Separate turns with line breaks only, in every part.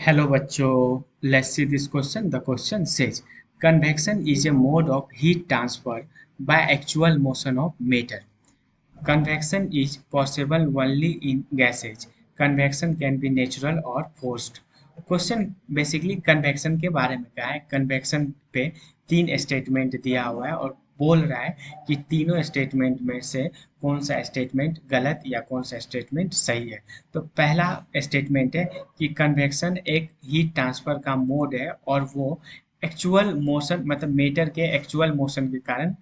Hello बच्चों, let's see this question. The question says, convection is a mode of heat transfer by actual motion of matter. Convection is possible only in gases. Convection can be natural or forced. Question basically convection के बारे में क्या है। Convection पे तीन statement दिया हुआ है और बोल रहा है कि तीनों स्टेटमेंट में से कौन सा स्टेटमेंट गलत या कौन सा स्टेटमेंट सही है। तो पहला स्टेटमेंट है कि कन्वेक्शन एक हीट ट्रांसफर का मोड है और वो एक्चुअल मोशन मतलब मेटर के एक्चुअल मोशन के कारण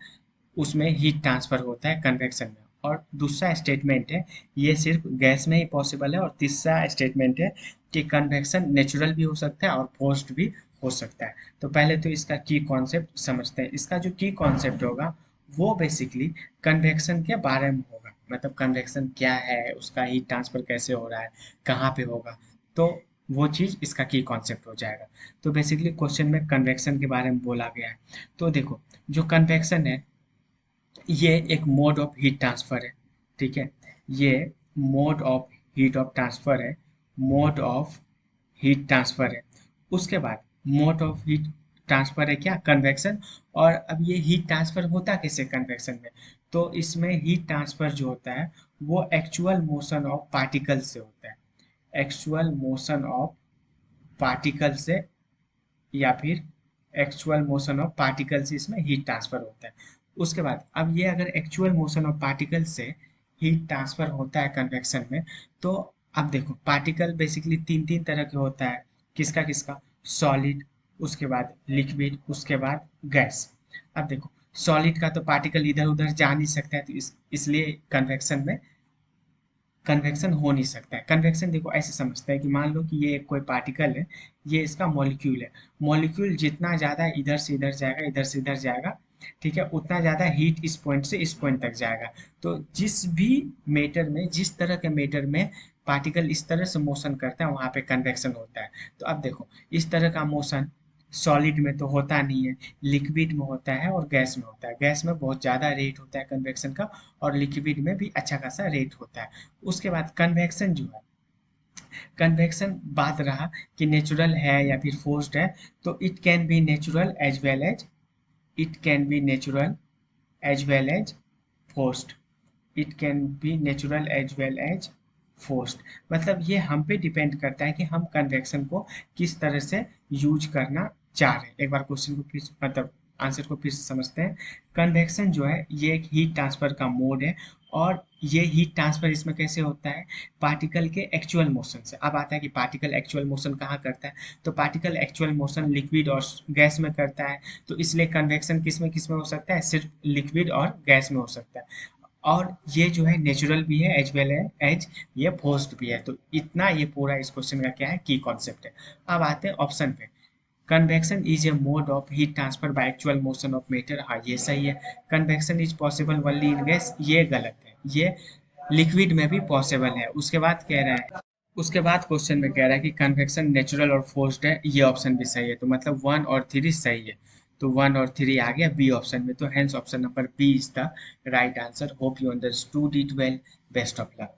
उसमें हीट ट्रांसफर होता है कन्वेक्शन में। और दूसरा स्टेटमेंट है ये सिर्फ गैस में ही पॉसिबल है। और तीसरा स्टेटमेंट है कि कन्वेक्शन नेचुरल भी हो सकता है और फोर्स्ड भी हो सकता है। तो पहले तो इसका की कॉन्सेप्ट समझते हैं। इसका जो की कॉन्सेप्ट होगा वो बेसिकली कन्वेक्शन के बारे में होगा, मतलब कन्वेक्शन क्या है, उसका हीट ट्रांसफर कैसे हो रहा है, कहाँ पे होगा, तो वो चीज़ इसका की कॉन्सेप्ट हो जाएगा। तो बेसिकली क्वेश्चन में कन्वेक्शन के बारे में बोला गया है। तो देखो, जो कन्वेक्शन है ये एक मोड ऑफ हीट ट्रांसफर है। ठीक है, ये mode of heat of transfer है, मोड ऑफ हीट ट्रांसफर है। उसके बाद मोड ऑफ हीट ट्रांसफर है क्या, कन्वेक्शन। और अब ये हीट ट्रांसफर होता कैसे कन्वेक्शन में, तो इसमें हीट ट्रांसफर जो होता है वो एक्चुअल मोशन ऑफ पार्टिकल से होता है। एक्चुअल मोशन ऑफ पार्टिकल से या फिर एक्चुअल मोशन ऑफ पार्टिकल से इसमें हीट ट्रांसफर होता है। उसके बाद अब ये अगर एक्चुअल मोशन ऑफ पार्टिकल से हीट ट्रांसफर होता है कन्वेक्शन में, तो अब देखो पार्टिकल बेसिकली तीन तीन तरह के होता है। किसका किसका, सॉलिड, उसके बाद लिक्विड, उसके बाद गैस। अब देखो सॉलिड का तो पार्टिकल इधर उधर जा नहीं सकता है, तो इसलिए कन्वेक्शन में कन्वेक्शन हो नहीं सकता है। कन्वेक्शन देखो ऐसे समझते हैं कि मान लो कि ये एक कोई पार्टिकल है, ये इसका मॉलिक्यूल है। मॉलिक्यूल जितना ज़्यादा इधर से इधर जाएगा, इधर से इधर जाएगा, ठीक है, उतना ज़्यादा हीट इस पॉइंट से इस पॉइंट तक जाएगा। तो जिस भी मेटर में, जिस तरह के मेटर में पार्टिकल इस तरह से मोशन करता है वहाँ पे कन्वेक्शन होता है। तो अब देखो इस तरह का मोशन सॉलिड में तो होता नहीं है, लिक्विड में होता है और गैस में होता है। गैस में बहुत ज़्यादा रेट होता है कन्वेक्शन का, और लिक्विड में भी अच्छा खासा रेट होता है। उसके बाद कन्वेक्शन जो है, कन्वेक्शन बात रहा कि नेचुरल है या फिर फोर्स्ड है, तो it can be natural as well as, it can be natural as well as forced, it can be natural as well as forced. मतलब ये हम पे डिपेंड करता है कि हम कन्वेक्शन को किस तरह से यूज करना चाह रहे हैं। एक बार क्वेश्चन को फिर मतलब आंसर को फिर से समझते हैं। कन्वेक्शन जो है ये एक हीट ट्रांसफर का मोड है, और ये हीट ट्रांसफर इसमें कैसे होता है, पार्टिकल के एक्चुअल मोशन से। अब आता है कि पार्टिकल एक्चुअल मोशन कहाँ करता है, तो पार्टिकल एक्चुअल मोशन लिक्विड और गैस में करता है। तो इसलिए कन्वेक्शन किस में हो सकता है, सिर्फ लिक्विड और गैस में हो सकता है। और ये जो है नेचुरल भी है एज वेल एज ये फोर्स्ड भी है। तो इतना ये पूरा इस क्वेश्चन का क्या है, की कॉन्सेप्ट है। अब आते हैं ऑप्शन पे। Convection is a mode of heat transfer by actual motion of matter, हाँ ये सही है। Convection is possible only in gas, ये गलत है। ये लिक्विड में भी पॉसिबल है। उसके बाद कह रहा है, उसके बाद क्वेश्चन में कह रहा है कि कन्वेक्शन नेचुरल और फोर्स्ड है, ये ऑप्शन भी सही है। तो मतलब 1 और 3 सही है। तो 1 और 3 आ गया बी ऑप्शन में। तो hence option number B is the right answer. Hope you understood it well. Best of luck.